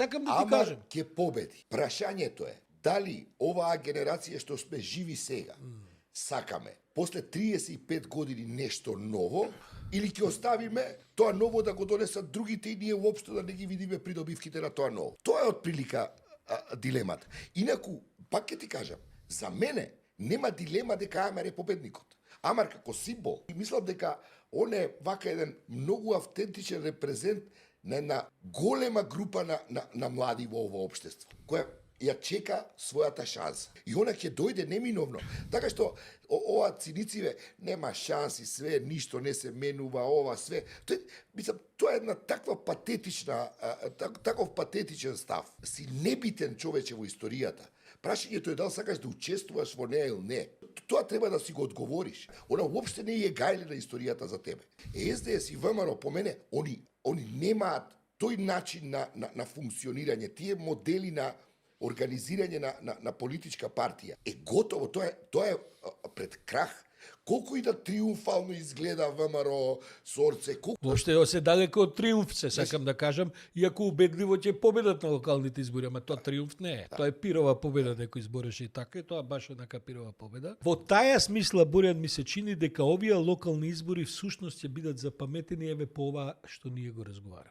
Сакам да ти ама кажам. ќе победи. Прашањето е, дали оваа генерација што сме живи сега, сакаме после 35 години нешто ново, или ќе оставиме тоа ново да го донесат другите и ние уопшто да не ги видиме придобивките на тоа ново. Тоа е отприлика дилемата. Инаку, пак ќе ти кажам, за мене нема дилема дека Амар е победникот. Амар како символ, мислам дека он е вака еден многу автентичен репрезент на една голема група на млади во ова општество, која ја чека својата шанса. И она ќе дојде неминовно. Така што ова цинициве нема шанси, све, ништо не се менува, ова све. Тоа е една таква патетична, таков патетичен став. Си небитен човече во историјата. Прашањето е дали сакаш да учествуваш во неја или не. Тоа треба да си го одговориш. Она уопште не е гајле на историјата за тебе. СДС и ВМРО по мене, они немаат тој начин на функционирање, тие модели на организирање на политичка партија. Готово, тоа е пред крах. Колку и да триумфално изгледа ВМРО, Сорце, Воопште се далеко од триумф се сакам да кажам, иако убедливо ќе победат на локалните избори, ама тоа триумф не е. Тоа е пирова победа, некој збореше и така, и тоа баш однака пирова победа. Во таја смисла, Борјан, ми се чини дека овие локални избори всушност ќе бидат запаметени еве по ова што ние го разговараме.